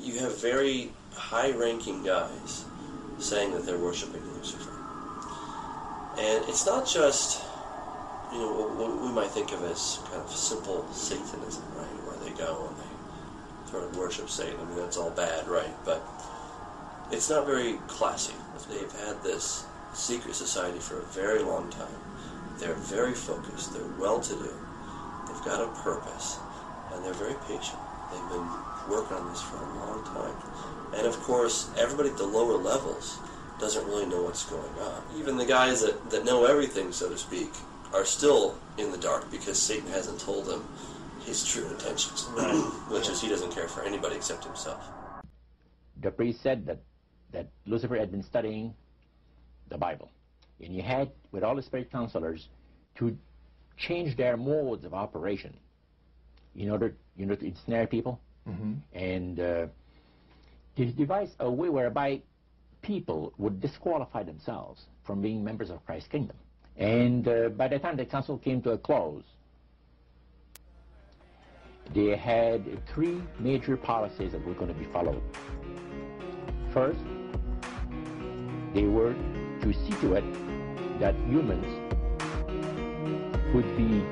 you have very high-ranking guys saying that they're worshiping Lucifer. And it's not just, what we might think of as kind of simple Satanism, right? Where they go and they sort of worship Satan. I mean, that's all bad, right? But it's not very classy. They've had this secret society for a very long time. They're very focused. They're well-to-do. They've got a purpose. And they're very patient. They've been working on this for a long time. And of course, everybody at the lower levels doesn't really know what's going on. Even the guys that know everything, so to speak, are still in the dark because Satan hasn't told them his true intentions, which is he doesn't care for anybody except himself. The priest said that Lucifer had been studying the Bible, and he had, with all the spirit counselors, to change their modes of operation in order to ensnare people, and to devise a way whereby people would disqualify themselves from being members of Christ's kingdom. And by the time the council came to a close, they had 3 major policies that were going to be followed. First, they were to see to it that humans would be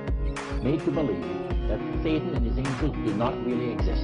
made to believe that Satan and his angels do not really exist.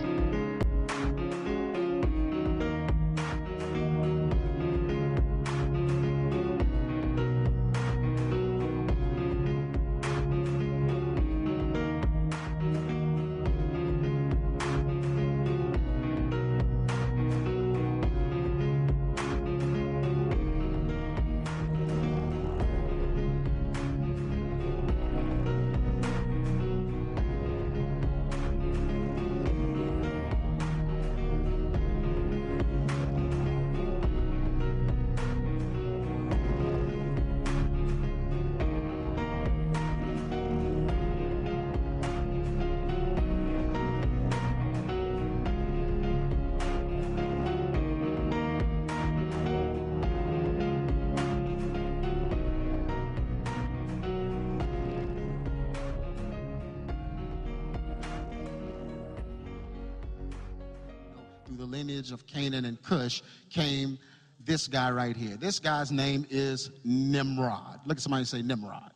Lineage of Canaan and Cush came this guy right here. This guy's name is Nimrod. Look at somebody and say Nimrod.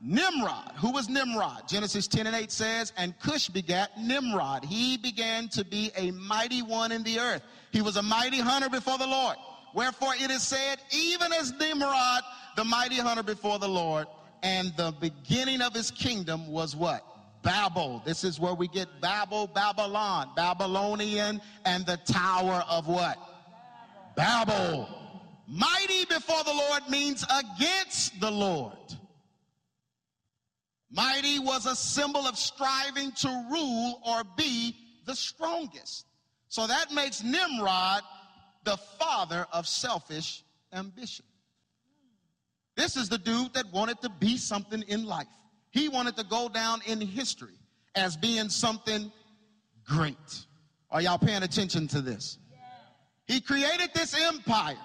Nimrod. Who was Nimrod? Genesis 10:8 says, and Cush begat Nimrod. He began to be a mighty one in the earth. He was a mighty hunter before the Lord. Wherefore it is said, even as Nimrod, the mighty hunter before the Lord, and the beginning of his kingdom was what? Babel. This is where we get Babel, Babylon, Babylonian, and the tower of what? Babel. Mighty before the Lord means against the Lord. Mighty was a symbol of striving to rule or be the strongest. So that makes Nimrod the father of selfish ambition. This is the dude that wanted to be something in life. He wanted to go down in history as being something great. Are y'all paying attention to this? He created this empire,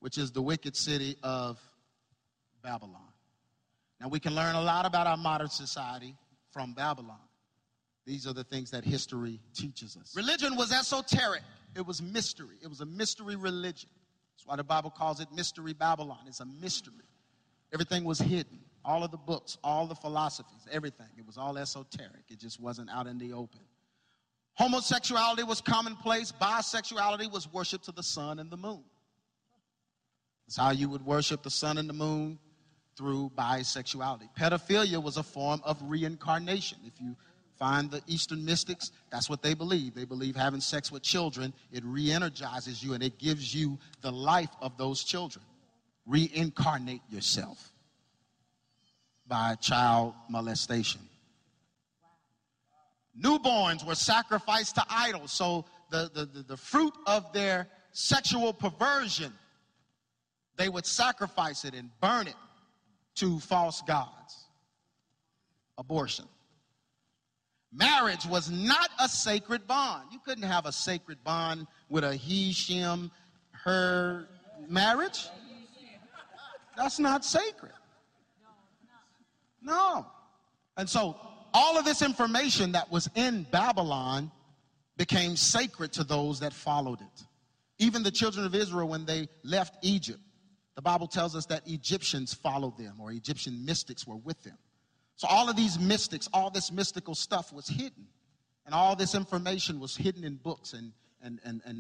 which is the wicked city of Babylon. Now, we can learn a lot about our modern society from Babylon. These are the things that history teaches us. Religion was esoteric. It was mystery. It was a mystery religion. That's why the Bible calls it Mystery Babylon. It's a mystery. Everything was hidden. All of the books, all the philosophies, everything. It was all esoteric. It just wasn't out in the open. Homosexuality was commonplace. Bisexuality was worship to the sun and the moon. That's how you would worship the sun and the moon, through bisexuality. Pedophilia was a form of reincarnation. If you find the Eastern mystics, that's what they believe. They believe having sex with children, it re-energizes you and it gives you the life of those children. Reincarnate yourself by child molestation. Newborns were sacrificed to idols, so the fruit of their sexual perversion, they would sacrifice it and burn it to false gods. Abortion. Marriage was not a sacred bond. You couldn't have a sacred bond with a he, shim, her marriage. That's not sacred. No. And so all of this information that was in Babylon became sacred to those that followed it. Even the children of Israel, when they left Egypt, the Bible tells us that Egyptians followed them, or Egyptian mystics were with them. So all of these mystics, all this mystical stuff was hidden. And all this information was hidden in books and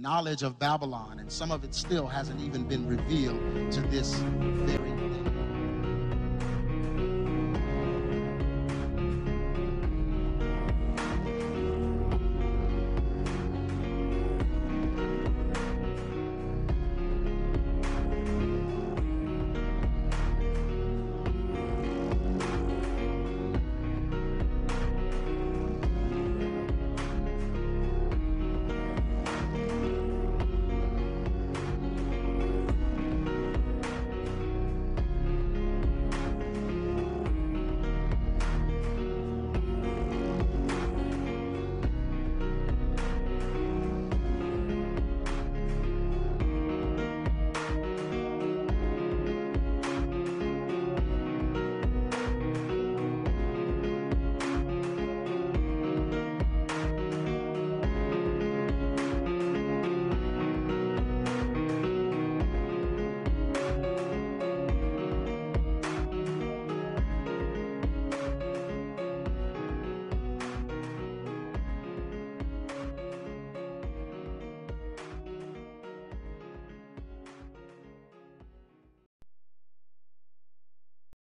knowledge of Babylon. And some of it still hasn't even been revealed to this very day.